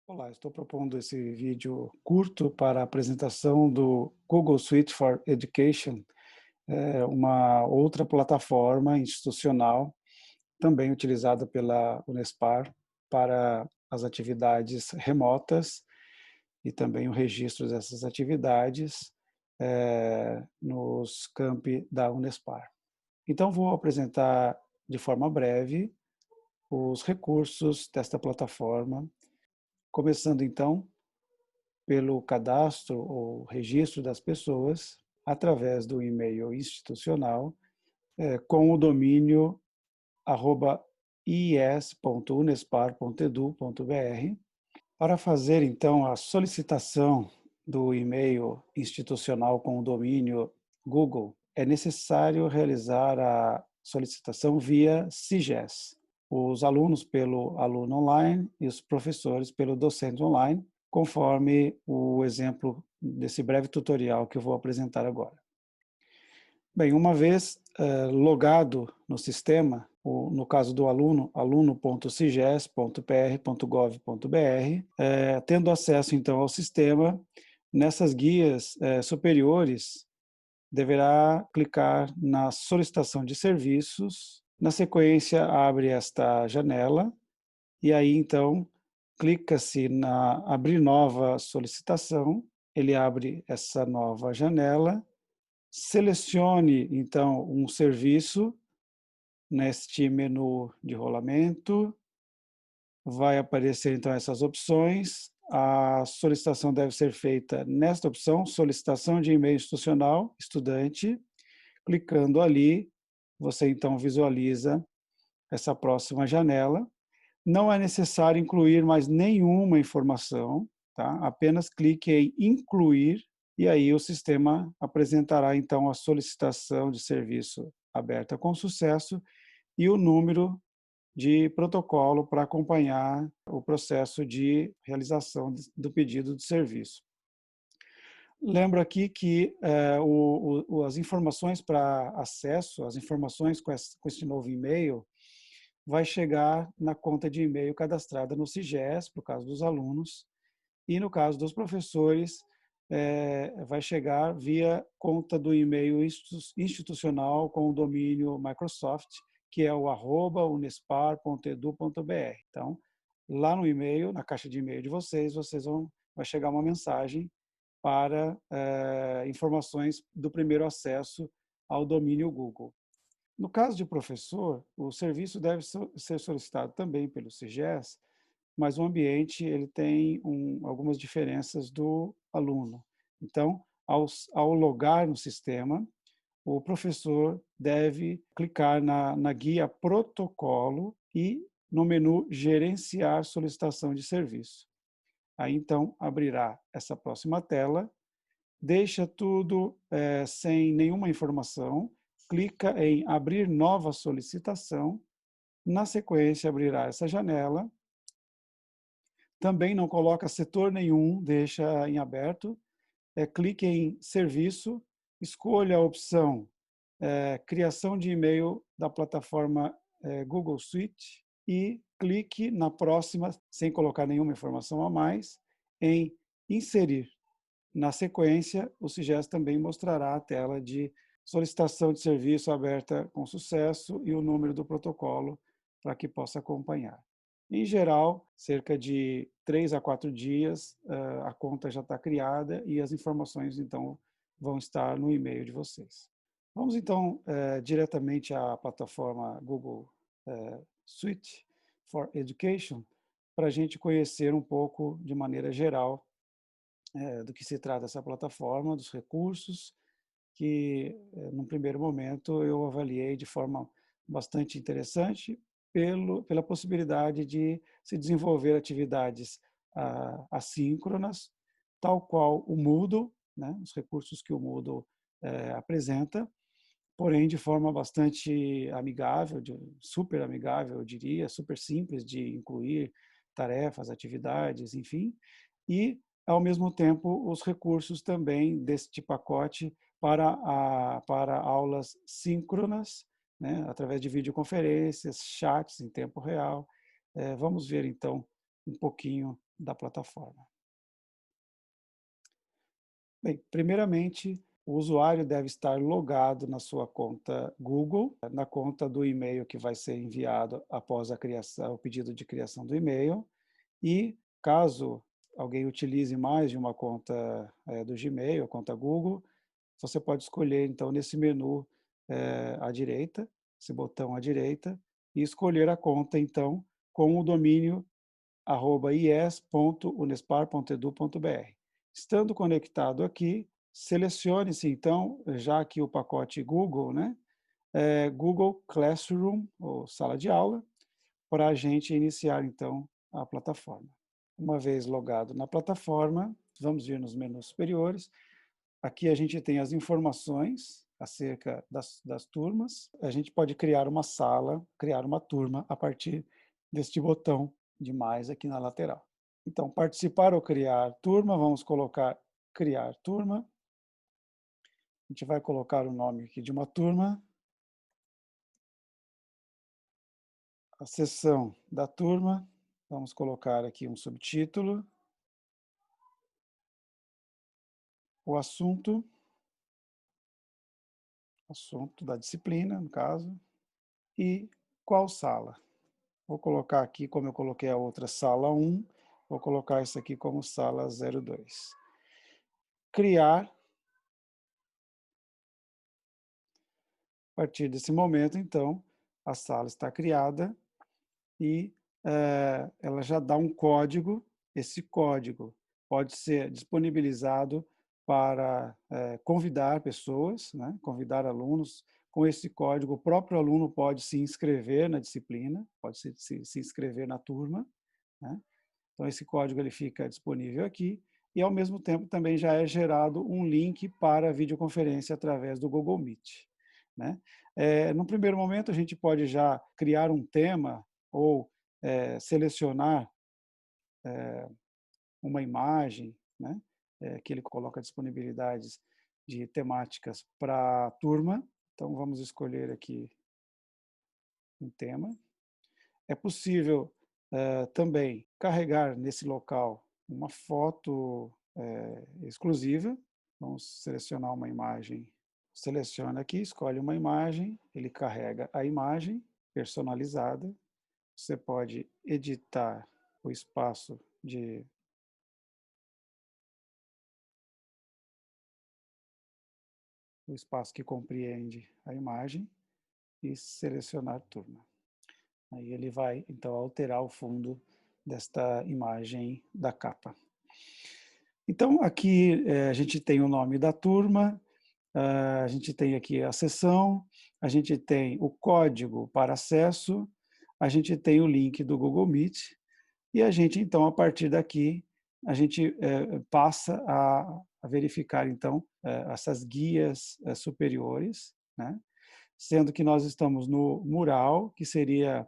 Olá, estou propondo esse vídeo curto para a apresentação do Google Suite for Education, uma outra plataforma institucional também utilizada pela Unespar para as atividades remotas e também o registro dessas atividades nos campi da Unespar. Então, vou apresentar de forma breve os recursos desta plataforma, começando então pelo cadastro ou registro das pessoas através do e-mail institucional com o domínio @ies.unespar.edu.br. Para fazer então a solicitação do e-mail institucional com o domínio Google, é necessário realizar a solicitação via SIGES. Os alunos pelo aluno online e os professores pelo docente online, conforme o exemplo desse breve tutorial que eu vou apresentar agora. Bem, uma vez logado no sistema, no caso do aluno, aluno.ciges.pr.gov.br, tendo acesso então ao sistema, nessas guias superiores, deverá clicar na solicitação de serviços, na sequência abre esta janela, e aí então clica-se na abrir nova solicitação, ele abre essa nova janela, selecione então um serviço neste menu de rolamento, vai aparecer então essas opções, a solicitação deve ser feita nesta opção, solicitação de e-mail institucional, estudante, clicando ali, você então visualiza essa próxima janela. Não é necessário incluir mais nenhuma informação, tá? Apenas clique em incluir e aí o sistema apresentará então a solicitação de serviço aberta com sucesso e o número de protocolo para acompanhar o processo de realização do pedido de serviço. Lembro aqui que as informações para acesso, as informações com esse novo e-mail, vai chegar na conta de e-mail cadastrada no SIGES, para o caso dos alunos, e no caso dos professores, vai chegar via conta do e-mail institucional com o domínio Microsoft, que é o @unespar.edu.br. Então, lá no e-mail, na caixa de e-mail de vocês, vai chegar uma mensagem para informações do primeiro acesso ao domínio Google. No caso de professor, o serviço deve ser solicitado também pelo SIGES, mas o ambiente ele tem algumas diferenças do aluno. Então, ao logar no sistema, o professor deve clicar na guia protocolo e no menu gerenciar solicitação de serviço. Aí então abrirá essa próxima tela, deixa tudo sem nenhuma informação, clica em abrir nova solicitação, na sequência abrirá essa janela, também não coloca setor nenhum, deixa em aberto, clique em serviço, escolha a opção criação de e-mail da plataforma Google Suite e clique na próxima, sem colocar nenhuma informação a mais, em inserir. Na sequência, o SIGES também mostrará a tela de solicitação de serviço aberta com sucesso e o número do protocolo para que possa acompanhar. Em geral, cerca de 3 a 4 dias, a conta já está criada e as informações, então, vão estar no e-mail de vocês. Vamos, então, diretamente à plataforma Google Suite for Education, para a gente conhecer um pouco, de maneira geral, do que se trata essa plataforma, dos recursos, que, num primeiro momento, eu avaliei de forma bastante interessante, pela possibilidade de se desenvolver atividades assíncronas, tal qual o Moodle, né, os recursos que o Moodle apresenta, porém de forma bastante amigável, super amigável, eu diria, super simples de incluir tarefas, atividades, enfim, e, ao mesmo tempo, os recursos também deste pacote para aulas síncronas, né, através de videoconferências, chats em tempo real. Vamos ver, então, um pouquinho da plataforma. Bem, primeiramente, o usuário deve estar logado na sua conta Google, na conta do e-mail que vai ser enviado após a criação, o pedido de criação do e-mail, e caso alguém utilize mais de uma conta do Gmail, conta Google, você pode escolher, então, nesse menu à direita, esse botão à direita, e escolher a conta, então, com o domínio @ies.unespar.edu.br. Estando conectado aqui, selecione-se, então, já aqui o pacote Google, né? Google Classroom, ou sala de aula, para a gente iniciar, então, a plataforma. Uma vez logado na plataforma, vamos vir nos menus superiores. Aqui a gente tem as informações acerca das turmas. A gente pode criar uma sala, criar uma turma a partir deste botão de mais aqui na lateral. Então, participar ou criar turma, vamos colocar criar turma. A gente vai colocar o nome aqui de uma turma. A seção da turma, vamos colocar aqui um subtítulo. O assunto da disciplina, no caso, e qual sala. Vou colocar aqui, como eu coloquei a outra, sala 1, vou colocar isso aqui como sala 02. Criar. A partir desse momento, então, a sala está criada e ela já dá um código. Esse código pode ser disponibilizado para convidar pessoas, né? Convidar alunos. Com esse código, o próprio aluno pode se inscrever na disciplina, pode se inscrever na turma, né? Então, esse código ele fica disponível aqui e, ao mesmo tempo, também já é gerado um link para a videoconferência através do Google Meet, né? No primeiro momento, a gente pode já criar um tema ou selecionar uma imagem, né? Que ele coloca disponibilidades de temáticas para a turma. Então, vamos escolher aqui um tema. É possível também carregar nesse local uma foto exclusiva. Vamos selecionar uma imagem. Seleciona aqui, escolhe uma imagem, ele carrega a imagem personalizada. Você pode editar o espaço que compreende a imagem e selecionar turma. Aí ele vai, então, alterar o fundo desta imagem da capa. Então, aqui a gente tem o nome da turma, a gente tem aqui a sessão, a gente tem o código para acesso, a gente tem o link do Google Meet, e a gente, então, a partir daqui, a gente passa a verificar, então, essas guias superiores, né? Sendo que nós estamos no mural, que seria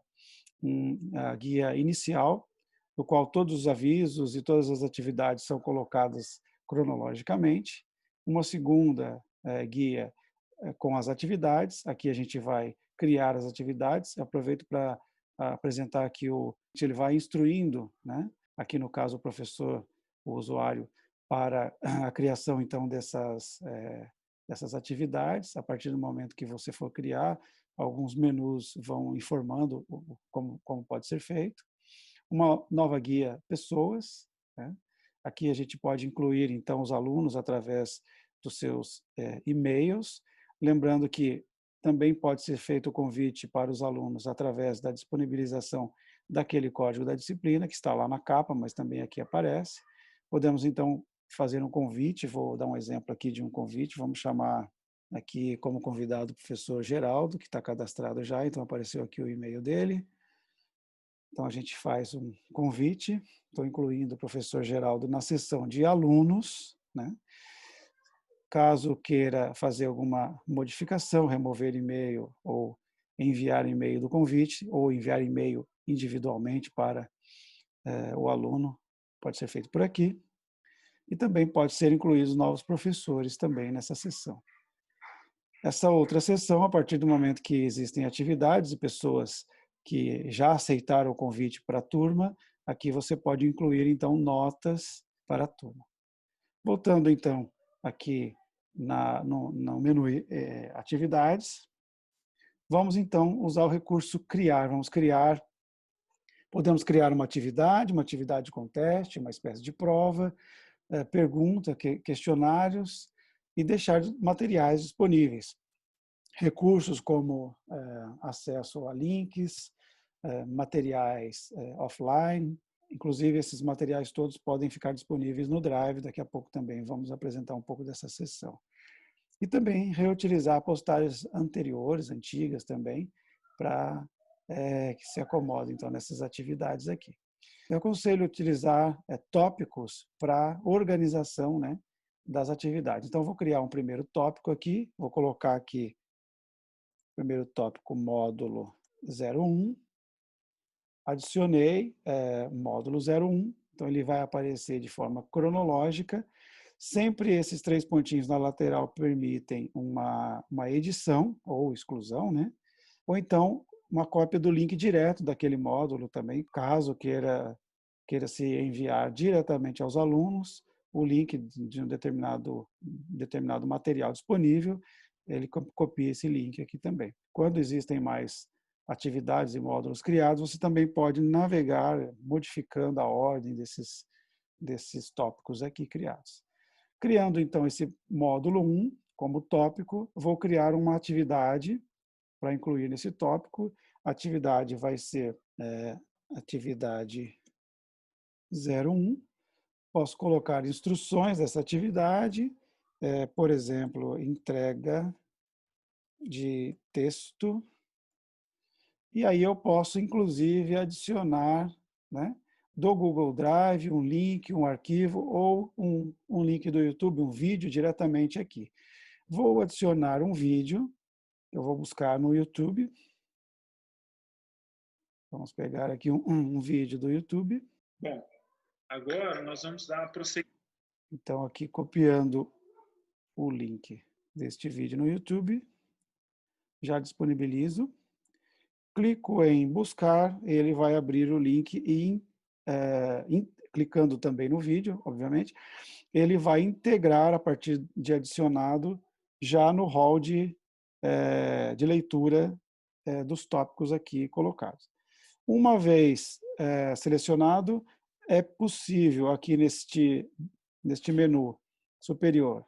a guia inicial, no qual todos os avisos e todas as atividades são colocadas cronologicamente. Uma segunda guia com as atividades. Aqui a gente vai criar as atividades. Aproveito para apresentar aqui ele vai instruindo, né? Aqui no caso o professor, o usuário, para a criação então dessas atividades. A partir do momento que você for criar, alguns menus vão informando como pode ser feito. Uma nova guia pessoas, né? Aqui a gente pode incluir então os alunos através dos seus e-mails, lembrando que também pode ser feito o convite para os alunos através da disponibilização daquele código da disciplina, que está lá na capa, mas também aqui aparece. Podemos, então, fazer um convite, vou dar um exemplo aqui de um convite, vamos chamar aqui como convidado o professor Geraldo, que está cadastrado já, então apareceu aqui o e-mail dele. Então, a gente faz um convite, estou incluindo o professor Geraldo na seção de alunos, né? Caso queira fazer alguma modificação, remover e-mail ou enviar e-mail do convite, ou enviar e-mail individualmente para o aluno, pode ser feito por aqui. E também pode ser incluídos novos professores também nessa sessão. Essa outra sessão, a partir do momento que existem atividades e pessoas que já aceitaram o convite para a turma, aqui você pode incluir, então, notas para a turma. Voltando, então, aqui no menu atividades, vamos, então, usar o recurso criar. Podemos criar uma atividade com teste, uma espécie de prova, pergunta, questionários e deixar materiais disponíveis. Recursos como acesso a links, materiais offline, inclusive esses materiais todos podem ficar disponíveis no Drive, daqui a pouco também vamos apresentar um pouco dessa sessão. E também reutilizar postagens anteriores, antigas também, para que se acomodem então, nessas atividades aqui. Eu aconselho utilizar tópicos para organização, né, das atividades. Então, vou criar um primeiro tópico aqui, vou colocar aqui, primeiro tópico, módulo 01, adicionei módulo 01, então ele vai aparecer de forma cronológica. Sempre esses 3 pontinhos na lateral permitem uma edição ou exclusão, né? Ou então uma cópia do link direto daquele módulo também, caso queira se enviar diretamente aos alunos o link de um determinado material disponível, ele copia esse link aqui também. Quando existem mais atividades e módulos criados, você também pode navegar modificando a ordem desses tópicos aqui criados. Criando, então, esse módulo 1 como tópico, vou criar uma atividade para incluir nesse tópico. A atividade vai ser atividade 01. Posso colocar instruções dessa atividade, por exemplo, entrega de texto. E aí eu posso, inclusive, adicionar, né, do Google Drive um link, um arquivo ou um link do YouTube, um vídeo diretamente aqui. Vou adicionar um vídeo, eu vou buscar no YouTube. Vamos pegar aqui um vídeo do YouTube. Bom, agora nós vamos dar prosseguimento. Então, aqui copiando o link deste vídeo no YouTube, já disponibilizo. Clico em buscar, ele vai abrir o link e, clicando também no vídeo, obviamente, ele vai integrar a partir de adicionado já no hall de leitura dos tópicos aqui colocados. Uma vez selecionado, é possível aqui neste menu superior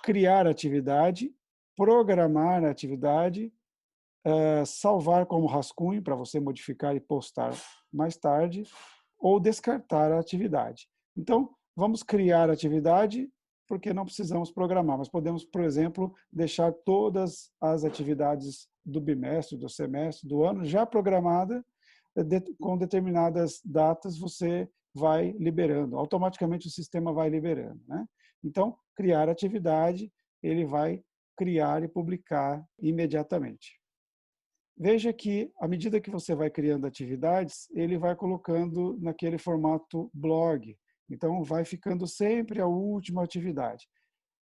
criar atividade, programar a atividade, salvar como rascunho para você modificar e postar mais tarde, ou descartar a atividade. Então, vamos criar a atividade, porque não precisamos programar, mas podemos, por exemplo, deixar todas as atividades do bimestre, do semestre, do ano já programada, com determinadas datas você vai liberando, automaticamente o sistema vai liberando, né? Então, criar atividade, ele vai criar e publicar imediatamente. Veja que, à medida que você vai criando atividades, ele vai colocando naquele formato blog. Então, vai ficando sempre a última atividade.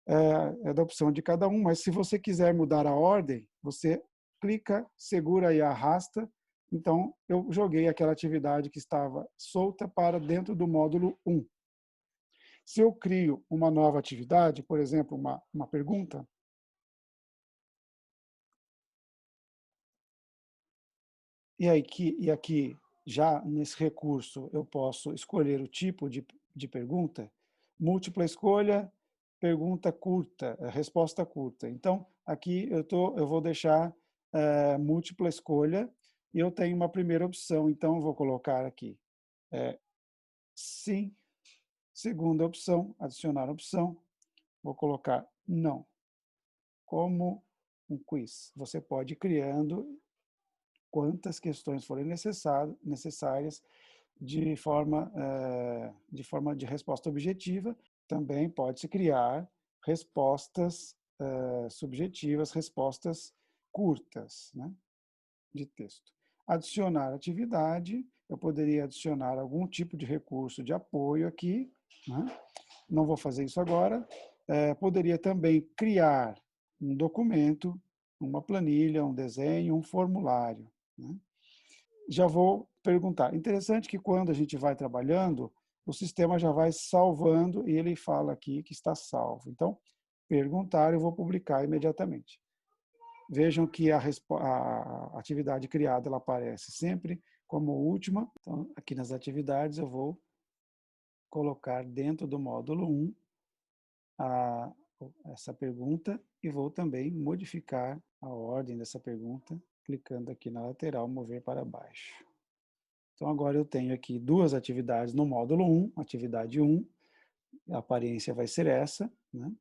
É da opção de cada um, mas se você quiser mudar a ordem, você clica, segura e arrasta. Então, eu joguei aquela atividade que estava solta para dentro do módulo 1. Se eu crio uma nova atividade, por exemplo, uma pergunta, e aqui, já nesse recurso, eu posso escolher o tipo de pergunta, múltipla escolha, pergunta curta, resposta curta. Então, aqui eu vou deixar múltipla escolha e eu tenho uma primeira opção. Então, eu vou colocar aqui sim, segunda opção, adicionar opção, vou colocar não. Como um quiz, você pode ir criando quantas questões forem necessárias de forma de resposta objetiva. Também pode-se criar respostas subjetivas, respostas curtas, né, de texto. Adicionar atividade, eu poderia adicionar algum tipo de recurso de apoio aqui, né? Não vou fazer isso agora. Poderia também criar um documento, uma planilha, um desenho, um formulário, né? já vou perguntar. Interessante que quando a gente vai trabalhando, o sistema já vai salvando e ele fala aqui que está salvo. Então, perguntar, eu vou publicar imediatamente. Vejam que a atividade criada ela aparece sempre como última. Então, aqui nas atividades, eu vou colocar dentro do módulo 1 essa pergunta e vou também modificar a ordem dessa pergunta, clicando aqui na lateral, mover para baixo. Então, agora eu tenho aqui duas atividades no módulo 1, atividade 1, a aparência vai ser essa, né?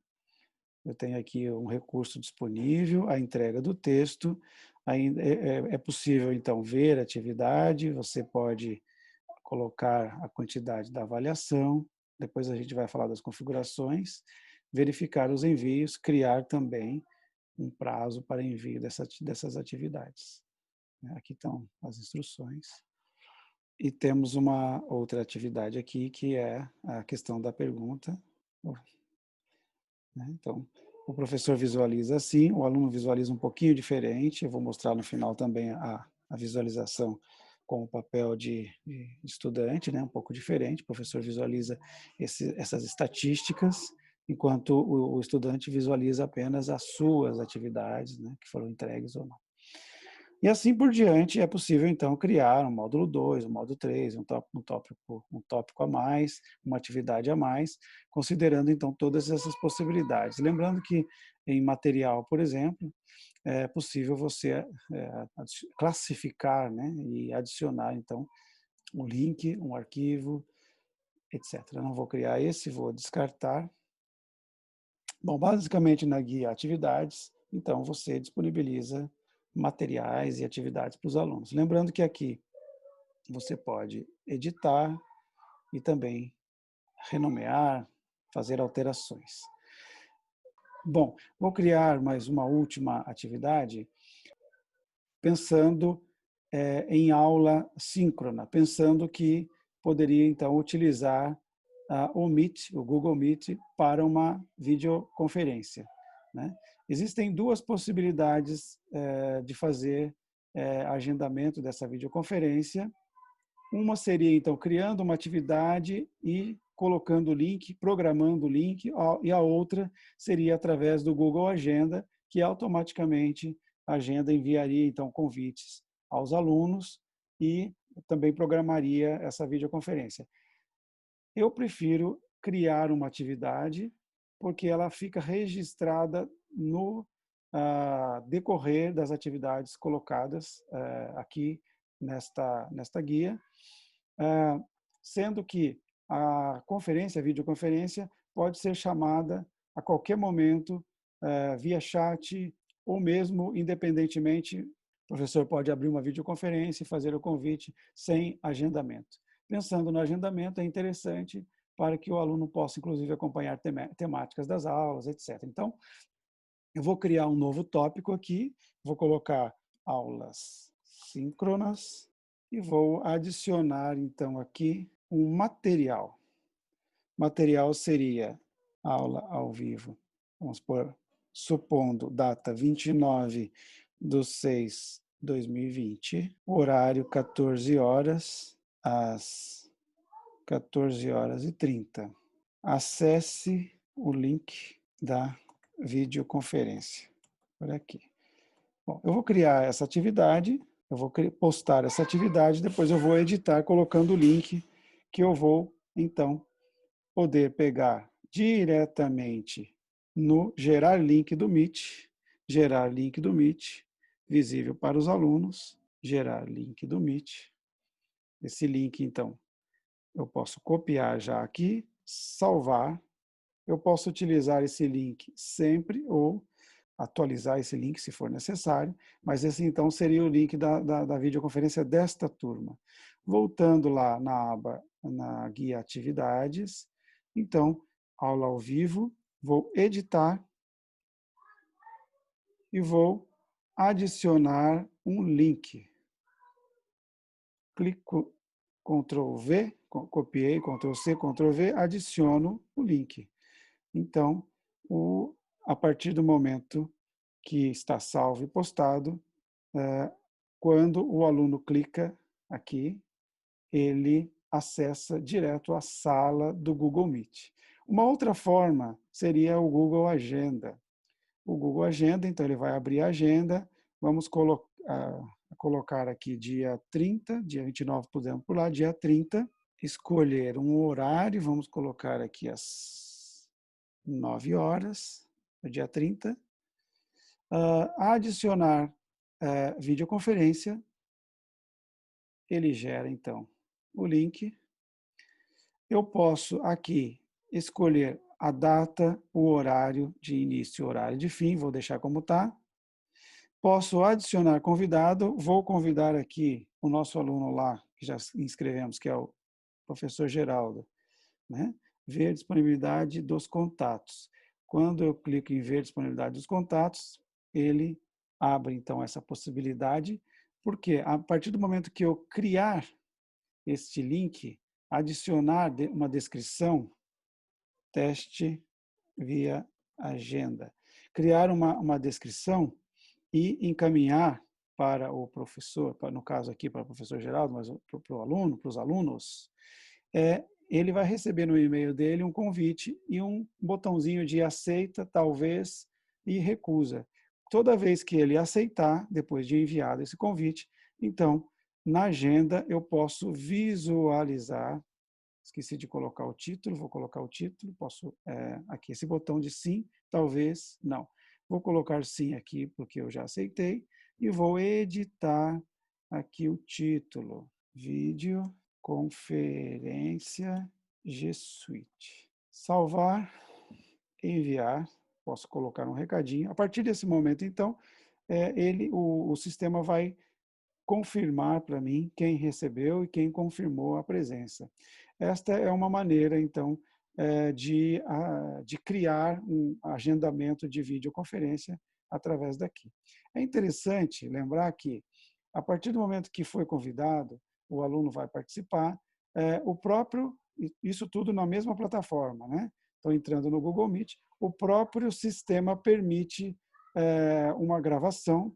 Eu tenho aqui um recurso disponível, a entrega do texto, é possível, então, ver a atividade, você pode colocar a quantidade da avaliação, depois a gente vai falar das configurações, verificar os envios, criar também um prazo para envio dessas atividades. Aqui estão as instruções. E temos uma outra atividade aqui, que é a questão da pergunta. Então, o professor visualiza assim, o aluno visualiza um pouquinho diferente, eu vou mostrar no final também a visualização com o papel de estudante, né, um pouco diferente, o professor visualiza essas estatísticas, enquanto o estudante visualiza apenas as suas atividades, né, que foram entregues ou não. E assim por diante, é possível, então, criar um módulo 2, um módulo 3, um tópico a mais, uma atividade a mais, considerando, então, todas essas possibilidades. Lembrando que, em material, por exemplo, é possível você classificar, né, e adicionar, então, um link, um arquivo, etc. Eu não vou criar esse, vou descartar. Bom, basicamente, na guia atividades, então, você disponibiliza materiais e atividades para os alunos. Lembrando que aqui você pode editar e também renomear, fazer alterações. Bom, vou criar mais uma última atividade pensando em aula síncrona, pensando que poderia então utilizar o Meet, o Google Meet, para uma videoconferência, né? Existem duas possibilidades de fazer agendamento dessa videoconferência. Uma seria, então, criando uma atividade e colocando o link, programando o link, e a outra seria através do Google Agenda, que automaticamente a agenda enviaria, então, convites aos alunos e também programaria essa videoconferência. Eu prefiro criar uma atividade, porque ela fica registrada no decorrer das atividades colocadas aqui nesta guia, sendo que a conferência, a videoconferência, pode ser chamada a qualquer momento via chat ou mesmo independentemente, o professor pode abrir uma videoconferência e fazer o convite sem agendamento. Pensando no agendamento, é interessante para que o aluno possa, inclusive, acompanhar temáticas das aulas, etc. Então, eu vou criar um novo tópico aqui, vou colocar aulas síncronas e vou adicionar, então, aqui um material. Material seria aula ao vivo, vamos pôr, supondo data 29/6/2020, horário 14 horas às 14h30. Acesse o link da videoconferência, por aqui. Bom, eu vou criar essa atividade, eu vou postar essa atividade, depois eu vou editar colocando o link que eu vou, então, poder pegar diretamente no gerar link do Meet, visível para os alunos, gerar link do Meet. Esse link, então, eu posso copiar já aqui, salvar. Eu posso utilizar esse link sempre ou atualizar esse link se for necessário, mas esse então seria o link da videoconferência desta turma. Voltando lá na aba, na guia atividades, então, aula ao vivo, vou editar e vou adicionar um link. Clico Ctrl V, copiei, Ctrl C, Ctrl V, adiciono o link. Então, a partir do momento que está salvo e postado, quando o aluno clica aqui, ele acessa direto a sala do Google Meet. Uma outra forma seria o Google Agenda. O Google Agenda, então ele vai abrir a agenda, vamos colocar aqui dia 30, dia 29 podemos pular, dia 30, escolher um horário, vamos colocar aqui às 9 horas, no dia 30, adicionar videoconferência, ele gera então o link. Eu posso aqui escolher a data, o horário de início e horário de fim, vou deixar como está. Posso adicionar convidado, vou convidar aqui o nosso aluno lá, que já inscrevemos, que é o professor Geraldo, né? Ver disponibilidade dos contatos. Quando eu clico em ver disponibilidade dos contatos, ele abre então essa possibilidade, porque a partir do momento que eu criar este link, adicionar uma descrição, teste via agenda, criar uma descrição e encaminhar para o professor, no caso aqui para o professor Geraldo, mas para o aluno, para os alunos, ele vai receber no e-mail dele um convite e um botãozinho de aceita, talvez, e recusa. Toda vez que ele aceitar, depois de enviado esse convite, então, na agenda, eu posso visualizar, esqueci de colocar o título, vou colocar o título, posso, aqui, esse botão de sim, talvez, não. Vou colocar sim aqui, porque eu já aceitei, e vou editar aqui o título, vídeo, conferência G Suite. Salvar, enviar, posso colocar um recadinho. A partir desse momento, então, o sistema vai confirmar para mim quem recebeu e quem confirmou a presença. Esta é uma maneira, então, de criar um agendamento de videoconferência através daqui. É interessante lembrar que, a partir do momento que foi convidado, o aluno vai participar, o próprio, isso tudo na mesma plataforma, né? Então, entrando no Google Meet, o próprio sistema permite uma gravação,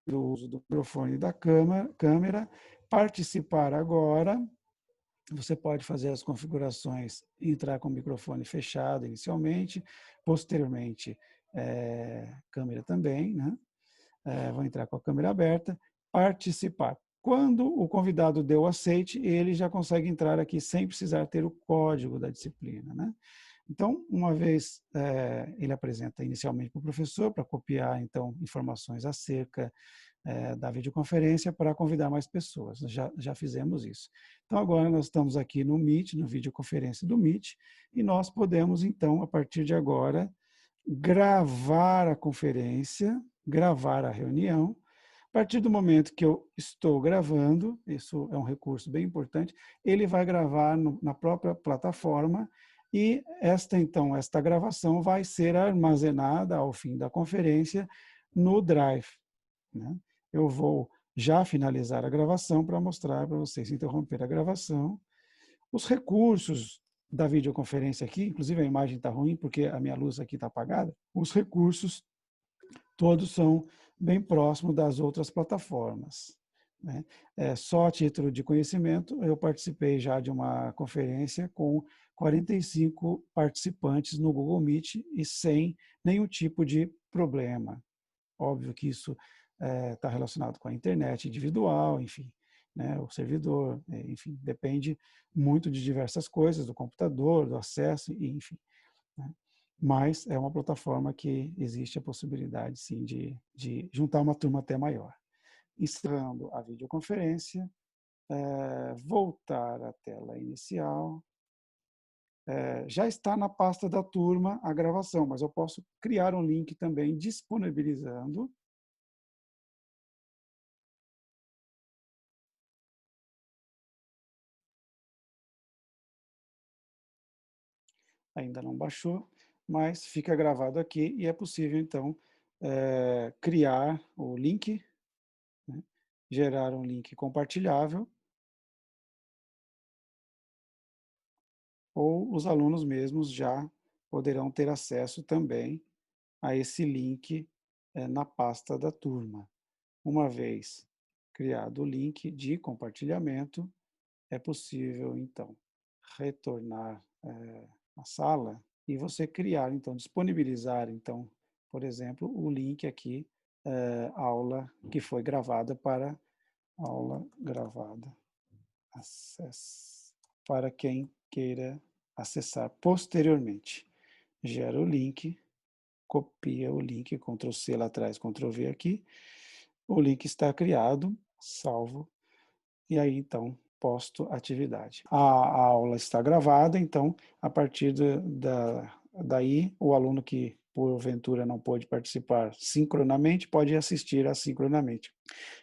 do uso do microfone e da câmera, participar agora. Você pode fazer as configurações, entrar com o microfone fechado inicialmente, posteriormente câmera também, né? Vou entrar com a câmera aberta, participar. Quando o convidado deu aceite, ele já consegue entrar aqui sem precisar ter o código da disciplina, né? Então, uma vez ele apresenta inicialmente para o professor, para copiar, então, informações acerca da videoconferência para convidar mais pessoas. Já fizemos isso. Então, agora nós estamos aqui no Meet, no videoconferência do Meet, e nós podemos, então, a partir de agora, gravar a conferência, gravar a reunião. A partir do momento que eu estou gravando, isso é um recurso bem importante, ele vai gravar na própria plataforma e esta gravação vai ser armazenada ao fim da conferência no Drive, né? Eu vou já finalizar a gravação para mostrar para vocês, interromper a gravação. Os recursos da videoconferência aqui, inclusive a imagem está ruim porque a minha luz aqui está apagada, os recursos todos são bem próximos das outras plataformas, né? Só a título de conhecimento, eu participei já de uma conferência com 45 participantes no Google Meet e sem nenhum tipo de problema. Óbvio que isso está relacionado com a internet individual, enfim, né, o servidor, enfim, depende muito de diversas coisas, do computador, do acesso, enfim, né? Mas é uma plataforma que existe a possibilidade, sim, de juntar uma turma até maior. Encerrando a videoconferência, voltar à tela inicial. Já está na pasta da turma a gravação, mas eu posso criar um link também disponibilizando. Ainda não baixou, mas fica gravado aqui e é possível, então, criar o link, né? Gerar um link compartilhável, ou os alunos mesmos já poderão ter acesso também a esse link na pasta da turma. Uma vez criado o link de compartilhamento, é possível, então, retornar à sala e você criar, então, disponibilizar, então, por exemplo, o link aqui, aula que foi gravada para aula gravada, acesso, para quem queira acessar posteriormente. Gera o link, copia o link, Ctrl C lá atrás, Ctrl V aqui, o link está criado, salvo, e aí então posto atividade. A aula está gravada, então a partir daí o aluno que porventura não pôde participar sincronamente pode assistir assincronamente.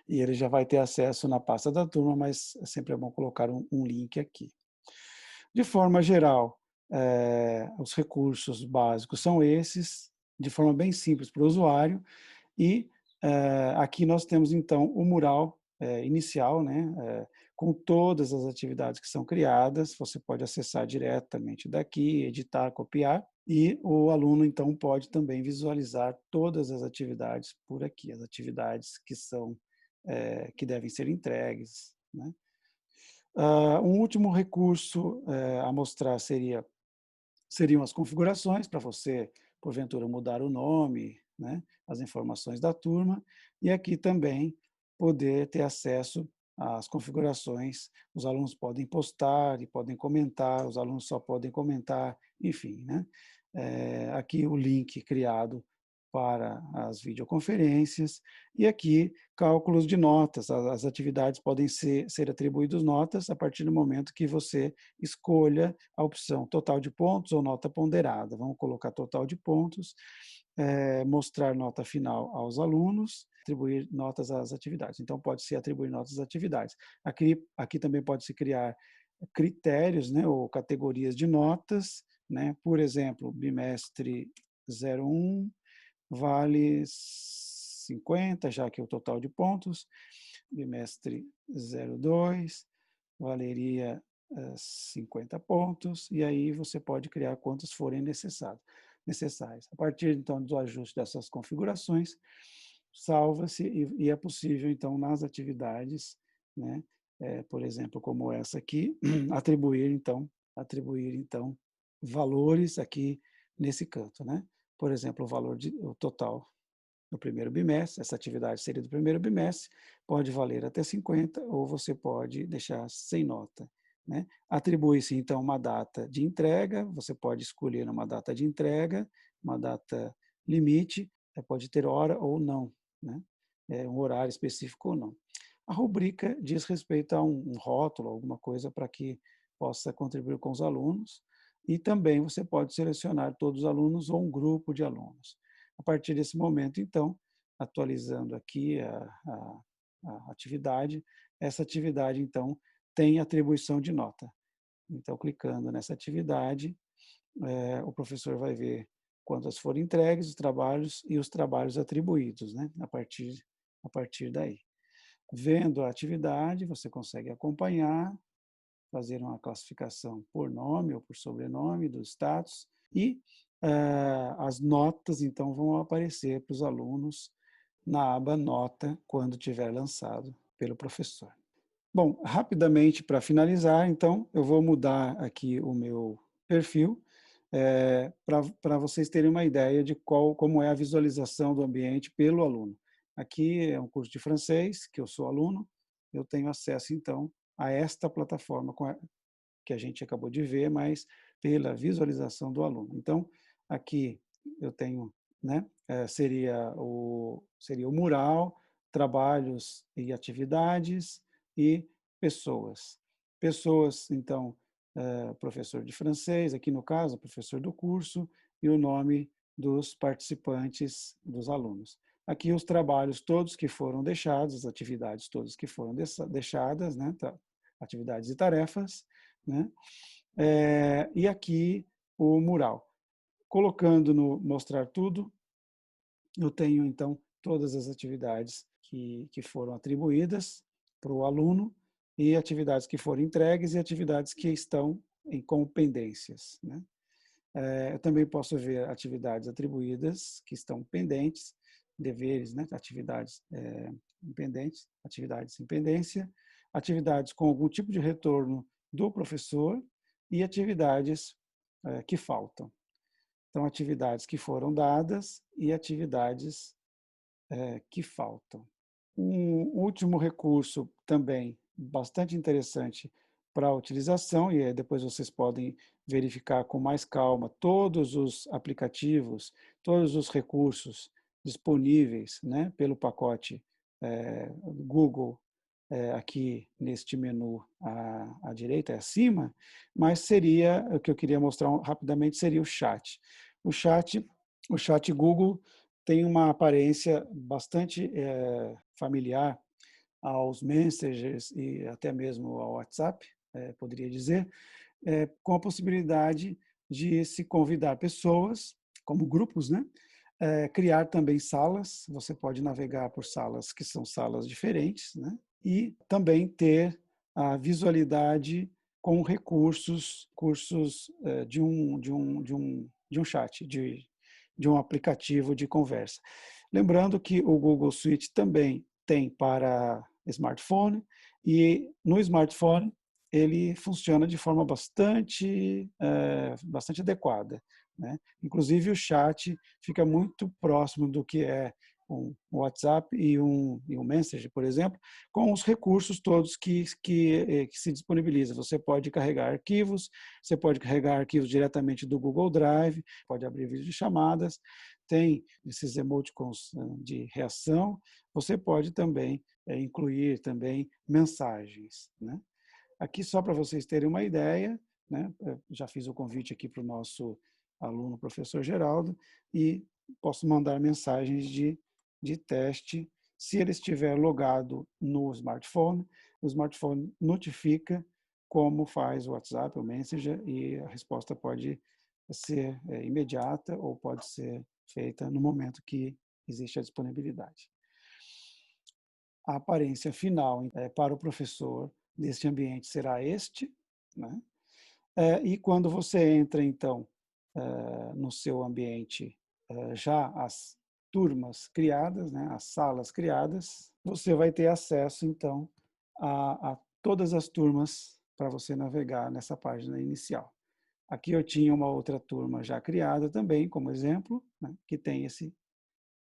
E ele já vai ter acesso na pasta da turma, mas sempre é bom colocar um link aqui. De forma geral, os recursos básicos são esses, de forma bem simples para o usuário, e aqui nós temos então o mural inicial, né, com todas as atividades que são criadas, você pode acessar diretamente daqui, editar, copiar, e o aluno então pode também visualizar todas as atividades por aqui, as atividades que são, que devem ser entregues, né. Um último recurso a mostrar seriam as configurações, para você, porventura, mudar o nome, né, as informações da turma, e aqui também poder ter acesso às configurações. Os alunos podem postar e podem comentar, os alunos só podem comentar, enfim, né. Aqui o link criado para as videoconferências, e aqui cálculos de notas, as atividades podem ser atribuídas notas a partir do momento que você escolha a opção total de pontos ou nota ponderada. Vamos colocar total de pontos, mostrar nota final aos alunos, atribuir notas às atividades. Então, pode-se atribuir notas às atividades. Aqui também pode-se criar critérios, né, ou categorias de notas, né? Por exemplo, bimestre 01, vale 50, já que é o total de pontos. Bimestre 02 valeria 50 pontos, e aí você pode criar quantos forem necessários. A partir, então, do ajuste dessas configurações, salva-se e é possível, então, nas atividades, né, por exemplo, como essa aqui, atribuir, então, valores aqui nesse canto, né? Por exemplo, o total do primeiro bimestre, essa atividade seria do primeiro bimestre, pode valer até 50, ou você pode deixar sem nota, né? Atribui-se, então, uma data de entrega, você pode escolher uma data de entrega, uma data limite, pode ter hora ou não, né? Um horário específico ou não. A rubrica diz respeito a um rótulo, alguma coisa para que possa contribuir com os alunos, e também você pode selecionar todos os alunos ou um grupo de alunos. A partir desse momento, então, atualizando aqui a atividade, essa atividade, então, tem atribuição de nota. Então, clicando nessa atividade, o professor vai ver quantas foram entregues, os trabalhos e os trabalhos atribuídos, né? A partir daí. Vendo a atividade, você consegue acompanhar, fazer uma classificação por nome ou por sobrenome do status, e as notas, então, vão aparecer para os alunos na aba Nota, quando tiver lançado pelo professor. Bom, rapidamente, para finalizar, eu vou mudar aqui o meu perfil, para vocês terem uma ideia de como é a visualização do ambiente pelo aluno. Aqui é um curso de francês, que eu sou aluno, eu tenho acesso, então, a esta plataforma que a gente acabou de ver, mas pela visualização do aluno. Então, aqui eu tenho, né, seria o mural, trabalhos e atividades e pessoas. Pessoas, então, professor de francês, aqui no caso, professor do curso, e o nome dos participantes, dos alunos. Aqui os trabalhos todos que foram deixados, as atividades todas que foram deixadas, né, atividades e tarefas, né? E aqui o mural. Colocando no mostrar tudo, eu tenho então todas as atividades que foram atribuídas para o aluno, e atividades que foram entregues e atividades que estão com pendências, né? Eu também posso ver atividades atribuídas que estão pendentes, deveres, né, atividades impendentes, atividades em pendência, atividades com algum tipo de retorno do professor e atividades que faltam. Então, atividades que foram dadas e atividades que faltam. Um último recurso também bastante interessante para a utilização, e depois vocês podem verificar com mais calma todos os aplicativos, todos os recursos disponíveis, né, pelo pacote Google, aqui neste menu à direita, acima, mas seria, o que eu queria mostrar rapidamente, seria o chat. O chat Google tem uma aparência bastante familiar aos messengers e até mesmo ao WhatsApp, poderia dizer, com a possibilidade de se convidar pessoas, como grupos, né? Criar também salas, você pode navegar por salas que são salas diferentes, né? E também ter a visualidade com recursos de um chat, de um aplicativo de conversa. Lembrando que o Google Suite também tem para smartphone, e no smartphone ele funciona de forma bastante adequada, né? Inclusive o chat fica muito próximo do que é um WhatsApp e um Messenger, por exemplo, com os recursos todos que se disponibiliza. Você pode carregar arquivos, você pode carregar arquivos diretamente do Google Drive, pode abrir videochamadas, tem esses emoticons de reação, você pode também incluir também mensagens, né? Aqui, só para vocês terem uma ideia, né, já fiz o convite aqui para o nosso aluno, professor Geraldo, e posso mandar mensagens de teste. Se ele estiver logado no smartphone, o smartphone notifica como faz o WhatsApp, o Messenger, e a resposta pode ser imediata ou pode ser feita no momento que existe a disponibilidade. A aparência final para o professor deste ambiente será este, né? E quando você entra, então, no seu ambiente, já as turmas criadas, né, as salas criadas, você vai ter acesso, então, a todas as turmas para você navegar nessa página inicial. Aqui eu tinha uma outra turma já criada também, como exemplo, né, que tem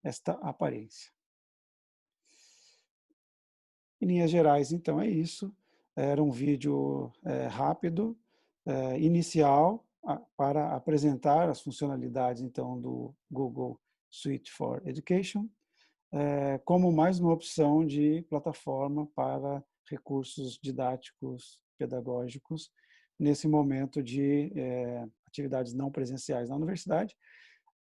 esta aparência. Em linhas gerais, então, é isso. Era um vídeo rápido, inicial, para apresentar as funcionalidades, então, do Google Suite for Education, como mais uma opção de plataforma para recursos didáticos, pedagógicos, nesse momento de atividades não presenciais na universidade.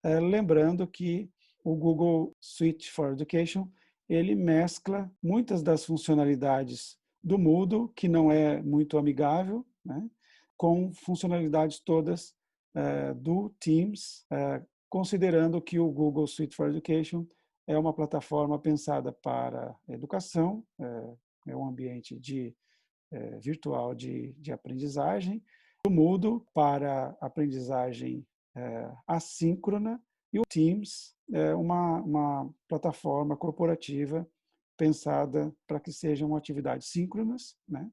Lembrando que o Google Suite for Education, ele mescla muitas das funcionalidades do Moodle, que não é muito amigável, né, com funcionalidades todas do Teams, considerando que o Google Suite for Education é uma plataforma pensada para educação, é um ambiente virtual de aprendizagem, o Moodle para aprendizagem assíncrona, e o Teams é uma plataforma corporativa pensada para que sejam atividades síncronas, né?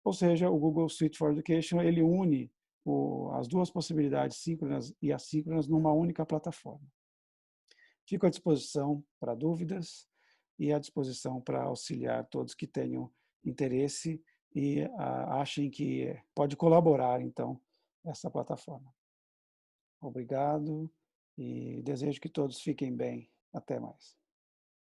Ou seja, o Google Suite for Education, ele une as duas possibilidades, síncronas e assíncronas, numa única plataforma. Fico à disposição para dúvidas e à disposição para auxiliar todos que tenham interesse e achem que pode colaborar, então, essa plataforma. Obrigado e desejo que todos fiquem bem. Até mais.